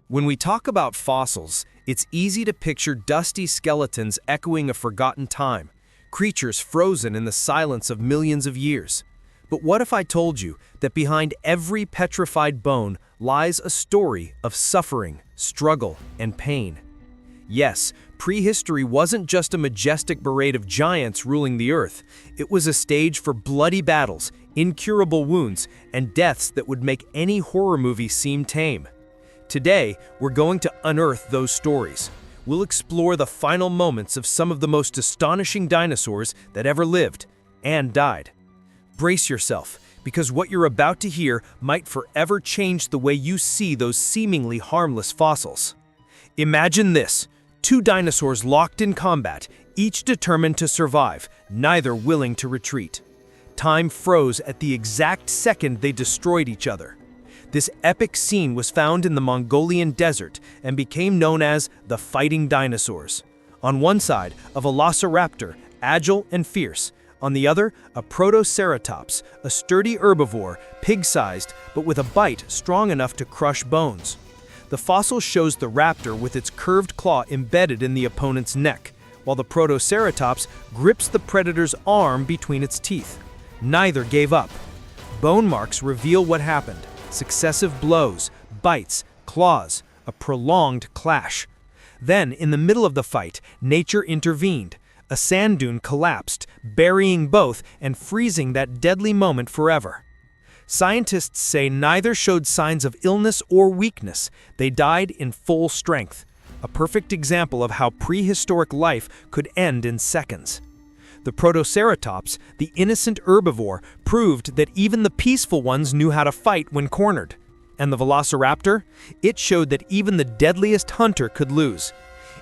When we talk about fossils, it's easy to picture dusty skeletons echoing a forgotten time, creatures frozen in the silence of millions of years. But what if I told you that behind every petrified bone lies a story of suffering, struggle, and pain? Yes, prehistory wasn't just a majestic parade of giants ruling the earth. It was a stage for bloody battles, incurable wounds, and deaths that would make any horror movie seem tame. Today, we're going to unearth those stories. We'll explore the final moments of some of the most astonishing dinosaurs that ever lived and died. Brace yourself, because what you're about to hear might forever change the way you see those seemingly harmless fossils. Imagine this: two dinosaurs locked in combat, each determined to survive, neither willing to retreat. Time froze at the exact second they destroyed each other. This epic scene was found in the Mongolian desert and became known as the Fighting Dinosaurs. On one side, a velociraptor, agile and fierce. On the other, a protoceratops, a sturdy herbivore, pig-sized, but with a bite strong enough to crush bones. The fossil shows the raptor with its curved claw embedded in the opponent's neck, while the protoceratops grips the predator's arm between its teeth. Neither gave up. Bone marks reveal what happened: successive blows, bites, claws, a prolonged clash. Then, in the middle of the fight, nature intervened. A sand dune collapsed, burying both and freezing that deadly moment forever. Scientists say neither showed signs of illness or weakness. They died in full strength, a perfect example of how prehistoric life could end in seconds. The protoceratops, the innocent herbivore, proved that even the peaceful ones knew how to fight when cornered. And the velociraptor? It showed that even the deadliest hunter could lose.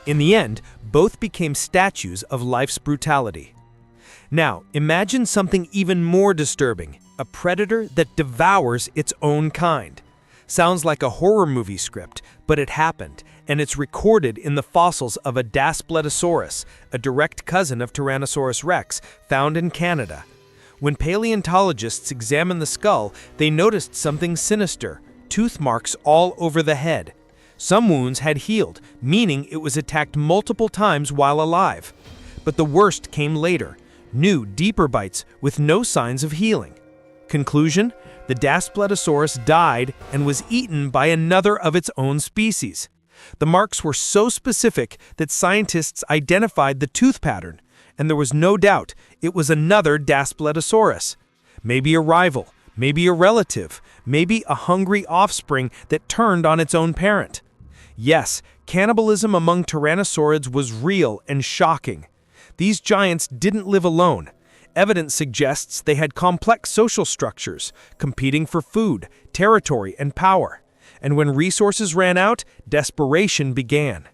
In the end, both became statues of life's brutality. Now, imagine something even more disturbing: a predator that devours its own kind. Sounds like a horror movie script, but it happened, and it's recorded in the fossils of a Daspletosaurus, a direct cousin of Tyrannosaurus rex, found in Canada. When paleontologists examined the skull, they noticed something sinister: tooth marks all over the head. Some wounds had healed, meaning it was attacked multiple times while alive. But the worst came later: new, deeper bites with no signs of healing. Conclusion: the Daspletosaurus died and was eaten by another of its own species. The marks were so specific that scientists identified the tooth pattern, and there was no doubt it was another Daspletosaurus. Maybe a rival, maybe a relative, maybe a hungry offspring that turned on its own parent. Yes, cannibalism among tyrannosaurids was real and shocking. These giants didn't live alone. Evidence suggests they had complex social structures, competing for food, territory, and power. And when resources ran out, desperation began.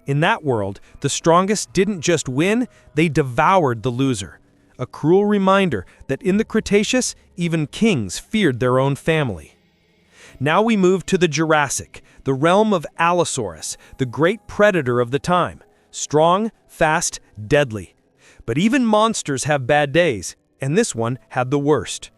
In that world, the strongest didn't just win, they devoured the loser. A cruel reminder that in the Cretaceous, even kings feared their own family. Now we move to the Jurassic, the realm of Allosaurus, the great predator of the time. Strong, fast, deadly. But even monsters have bad days, and this one had the worst.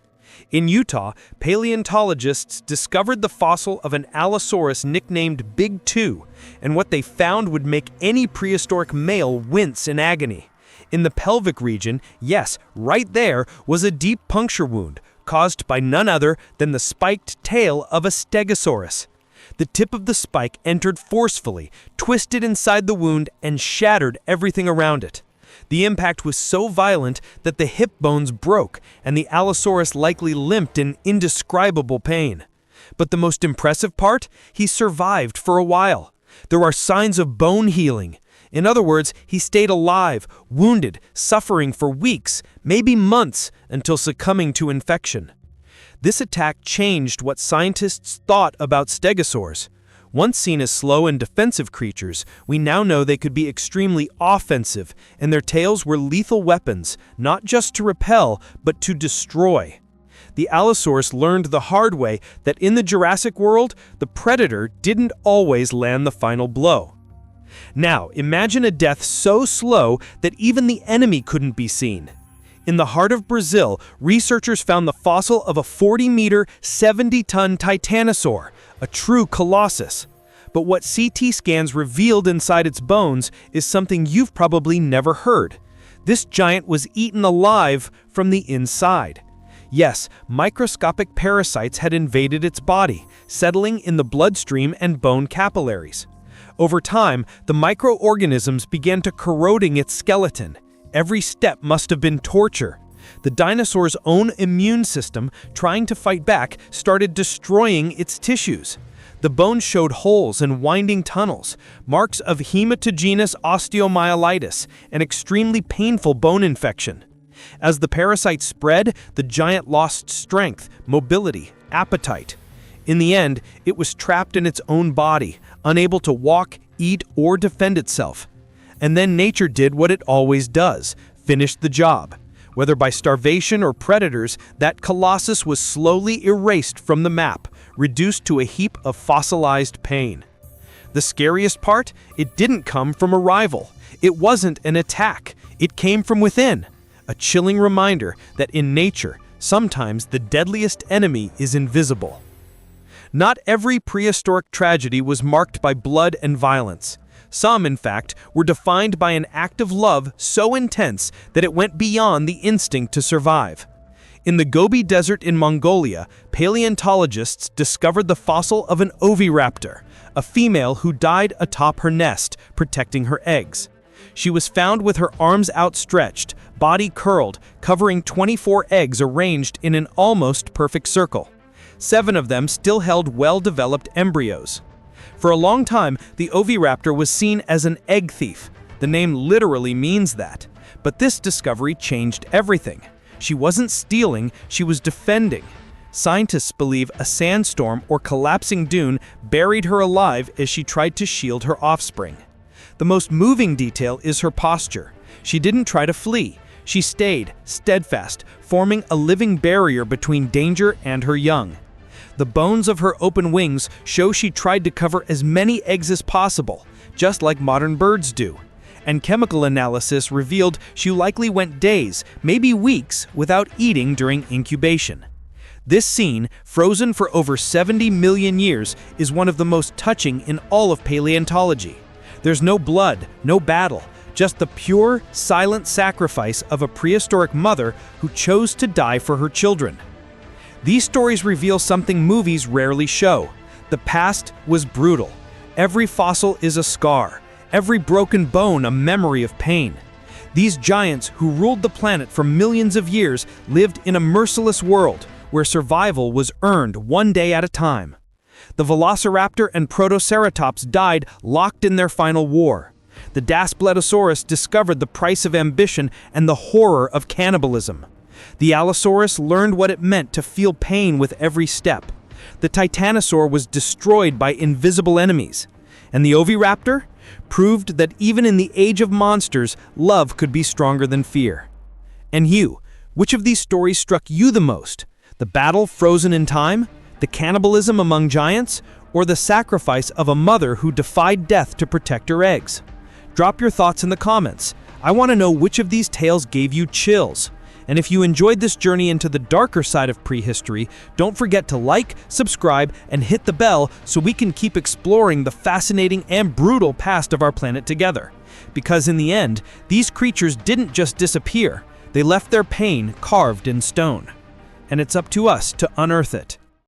In Utah, paleontologists discovered the fossil of an Allosaurus nicknamed Big Two, and what they found would make any prehistoric male wince in agony. In the pelvic region, yes, right there, was a deep puncture wound, caused by none other than the spiked tail of a Stegosaurus. The tip of the spike entered forcefully, twisted inside the wound, and shattered everything around it. The impact was so violent that the hip bones broke, and the Allosaurus likely limped in indescribable pain. But the most impressive part? He survived for a while. There are signs of bone healing. In other words, he stayed alive, wounded, suffering for weeks, maybe months, until succumbing to infection. This attack changed what scientists thought about stegosaurs. Once seen as slow and defensive creatures, we now know they could be extremely offensive, and their tails were lethal weapons, not just to repel, but to destroy. The Allosaurus learned the hard way that in the Jurassic world, the predator didn't always land the final blow. Now, imagine a death so slow that even the enemy couldn't be seen. In the heart of Brazil, researchers found the fossil of a 40-meter, 70-ton titanosaur, a true colossus. But what CT scans revealed inside its bones is something you've probably never heard. This giant was eaten alive from the inside. Yes, microscopic parasites had invaded its body, settling in the bloodstream and bone capillaries. Over time, the microorganisms began to corroding its skeleton. Every step must have been torture. The dinosaur's own immune system, trying to fight back, started destroying its tissues. The bones showed holes and winding tunnels, marks of hematogenous osteomyelitis, an extremely painful bone infection. As the parasite spread, the giant lost strength, mobility, appetite. In the end, it was trapped in its own body, unable to walk, eat, or defend itself. And then nature did what it always does, finished the job. Whether by starvation or predators, that colossus was slowly erased from the map, reduced to a heap of fossilized pain. The scariest part? It didn't come from a rival. It wasn't an attack. It came from within. A chilling reminder that in nature, sometimes the deadliest enemy is invisible. Not every prehistoric tragedy was marked by blood and violence. Some, in fact, were defined by an act of love so intense that it went beyond the instinct to survive. In the Gobi Desert in Mongolia, paleontologists discovered the fossil of an oviraptor, a female who died atop her nest, protecting her eggs. She was found with her arms outstretched, body curled, covering 24 eggs arranged in an almost perfect circle. 7 of them still held well-developed embryos. For a long time, the oviraptor was seen as an egg thief. The name literally means that. But this discovery changed everything. She wasn't stealing, she was defending. Scientists believe a sandstorm or collapsing dune buried her alive as she tried to shield her offspring. The most moving detail is her posture. She didn't try to flee. She stayed, steadfast, forming a living barrier between danger and her young. The bones of her open wings show she tried to cover as many eggs as possible, just like modern birds do. And chemical analysis revealed she likely went days, maybe weeks, without eating during incubation. This scene, frozen for over 70 million years, is one of the most touching in all of paleontology. There's no blood, no battle, just the pure, silent sacrifice of a prehistoric mother who chose to die for her children. These stories reveal something movies rarely show. The past was brutal. Every fossil is a scar. Every broken bone a memory of pain. These giants who ruled the planet for millions of years lived in a merciless world where survival was earned one day at a time. The Velociraptor and Protoceratops died locked in their final war. The Daspletosaurus discovered the price of ambition and the horror of cannibalism. The Allosaurus learned what it meant to feel pain with every step. The Titanosaur was destroyed by invisible enemies. And the Oviraptor proved that even in the age of monsters, love could be stronger than fear. And you, which of these stories struck you the most? The battle frozen in time? The cannibalism among giants? Or the sacrifice of a mother who defied death to protect her eggs? Drop your thoughts in the comments. I want to know which of these tales gave you chills. And if you enjoyed this journey into the darker side of prehistory, don't forget to like, subscribe, and hit the bell so we can keep exploring the fascinating and brutal past of our planet together. Because in the end, these creatures didn't just disappear, they left their pain carved in stone. And it's up to us to unearth it.